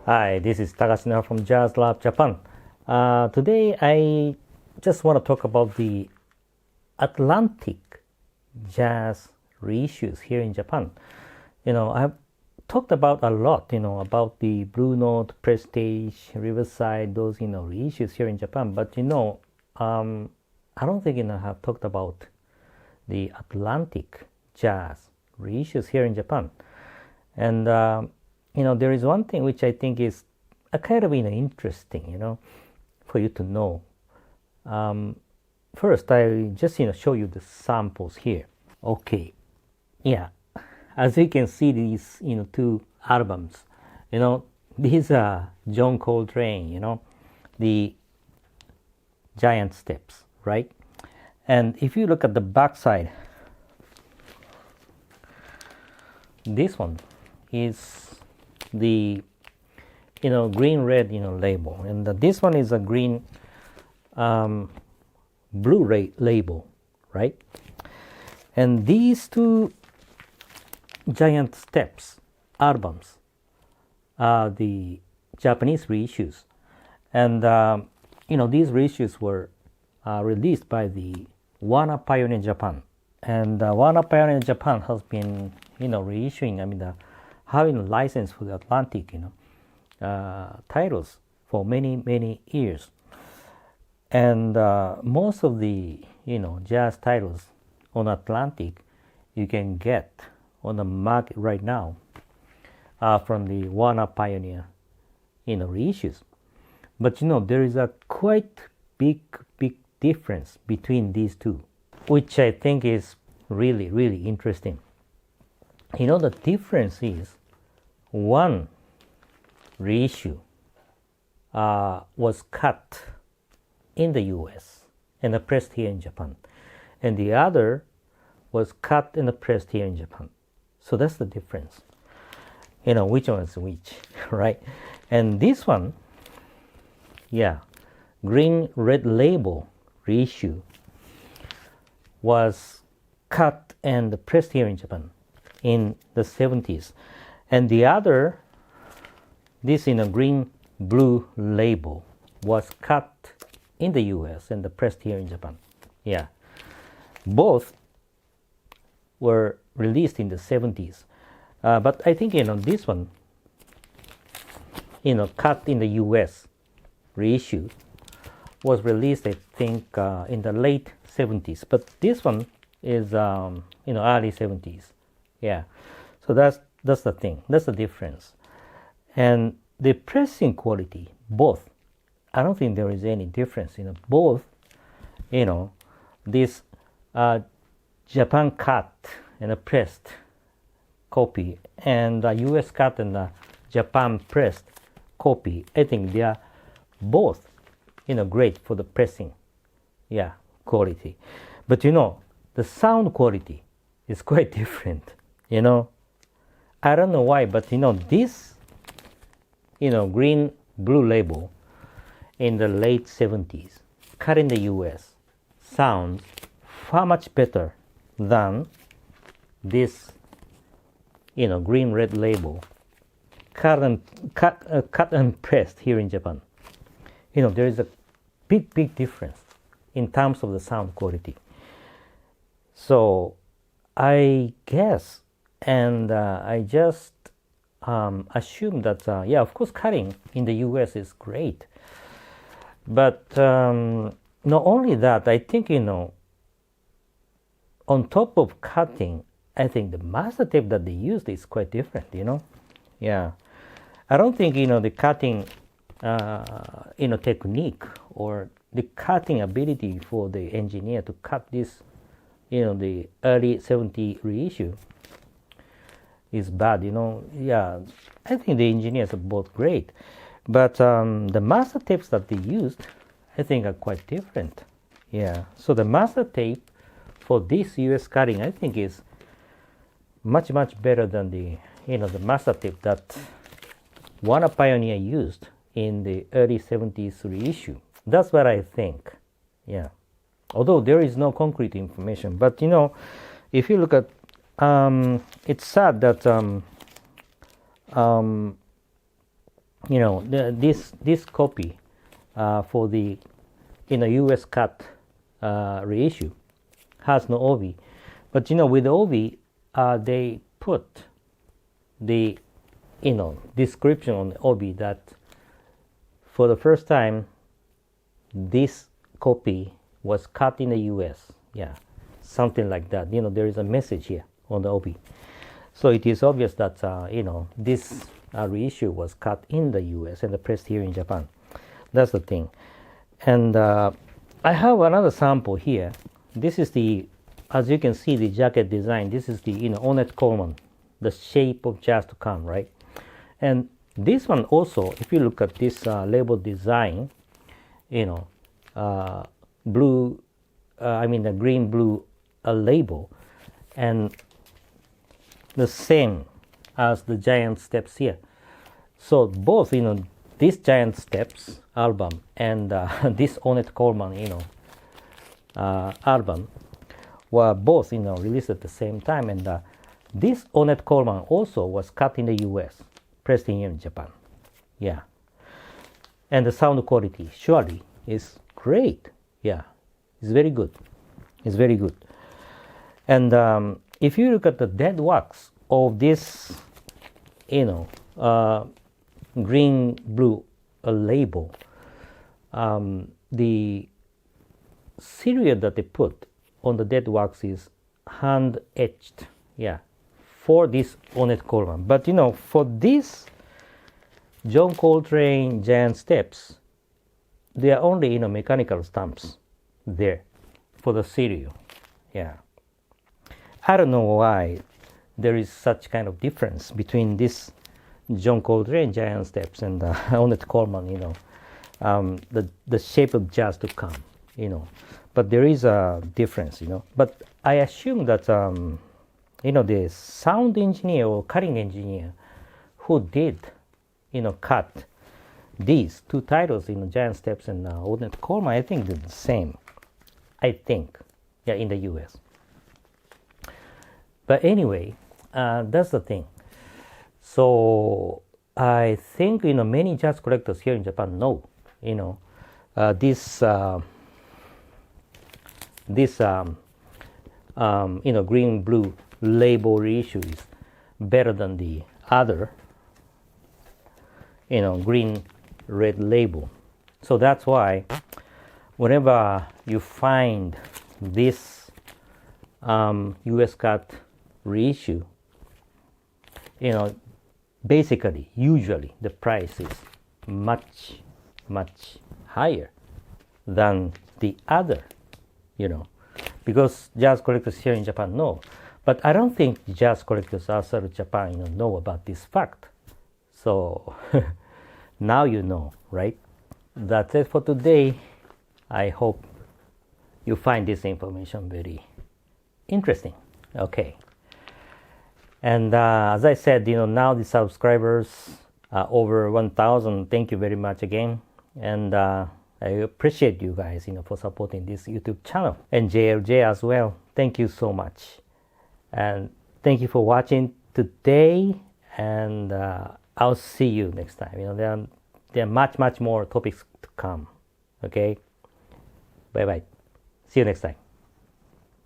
Hi, this is Takashina from Jazz Lab Japan. Today I just want to talk about the Atlantic Jazz Reissues here in Japan. I've talked about a lot, about the Blue Note, Prestige, Riverside, those, reissues here in Japan. But, I don't think, I have talked about the Atlantic Jazz Reissues here in Japan. And, there is one thing which I think is a kind of interesting, for you to know. First, I just show you the samples here. Okay, yeah, as you can see, these two albums, these are John Coltrane, the Giant Steps, right? And if you look at the back side, this one is the green red label, and this one is a green blue label, right? And these two Giant Steps albums are the Japanese reissues, and these reissues were released by the Warner Pioneer Japan, and Warner Pioneer Japan has been reissuing, having a license for the Atlantic, titles for many years. And most of the, jazz titles on Atlantic you can get on the market right now from the Warner Pioneer, reissues. But, there is a quite big difference between these two, which I think is really interesting. The difference is one reissue was cut in the US and pressed here in Japan, and the other was cut and pressed here in Japan. So that's the difference. Which one is which, right? And this one, yeah, green red label reissue was cut and pressed here in Japan in the 70s, and the other, this green blue label, was cut in the US and pressed here in Japan. Yeah, both were released in the 70s, but I think this one, cut in the US reissue was released, I think, in the late 70s, but this one is early 70s. Yeah, so that's the thing, that's the difference. And the pressing quality, both, I don't think there is any difference. Both, this Japan cut and a pressed copy, and US cut and Japan pressed copy, I think they are both, great for the pressing, yeah, quality. But the sound quality is quite different. I don't know why, but this green blue label in the late 70s, cut in the US, sounds far much better than this green red label cut and pressed here in Japan. There is a big difference in terms of the sound quality. So I guess, and I just assume that, yeah, of course, cutting in the US is great. But not only that, I think, on top of cutting, I think the master tape that they used is quite different, Yeah. I don't think, the cutting, technique or the cutting ability for the engineer to cut this, the early 70 reissue is bad, Yeah, I think the engineers are both great. But the master tapes that they used, I think, are quite different. Yeah, so the master tape for this US cutting, I think, is much better than the the master tape that Warner Pioneer used in the early 70s reissue. That's what I think. Yeah, although there is no concrete information, but if you look at, it's sad that this copy for the US cut reissue has no obi, but with obi they put the description on the obi that for the first time this copy was cut in the US. Yeah, something like that. There is a message here on the obi, so it is obvious that this reissue was cut in the US and pressed here in Japan. That's the thing. And I have another sample here. This is as you can see, the jacket design. This is the Ornette Coleman, the shape of jazz to come, right? And this one also, if you look at this label design, blue, the green blue label, and the same as the Giant Steps here. So both, this Giant Steps album and this Ornette Coleman, album were both, released at the same time. And this Ornette Coleman also was cut in the US, pressed here in Japan. Yeah. And the sound quality surely is great. Yeah. It's very good. It's very good. And if you look at the dead wax of this, green blue label, the serial that they put on the dead wax is hand etched, yeah, for this Ornette Coleman. But for this John Coltrane Giant Steps, they are only mechanical stamps there for the serial. Yeah, I don't know why there is such kind of difference between this John Coltrane Giant Steps and Ornette Coleman, the shape of jazz to come, but there is a difference, but I assume that the sound engineer or cutting engineer who did cut these two titles, Giant Steps and Ornette Coleman, I think they're the same, in the US. But anyway, that's the thing. So I think many jazz collectors here in Japan know this green blue label reissue is better than the other green red label. So that's why whenever you find this US cut reissue, basically, usually the price is much, much higher than the other, because jazz collectors here in Japan know. But I don't think jazz collectors outside of Japan, know about this fact. So now you know, right? That's it for today. I hope you find this information very interesting. Okay. And as I said, now the subscribers are over 1,000. Thank you very much again. And I appreciate you guys, for supporting this YouTube channel. And JLJ as well. Thank you so much. And thank you for watching today. And I'll see you next time. There are much, much more topics to come. Okay? Bye-bye. See you next time.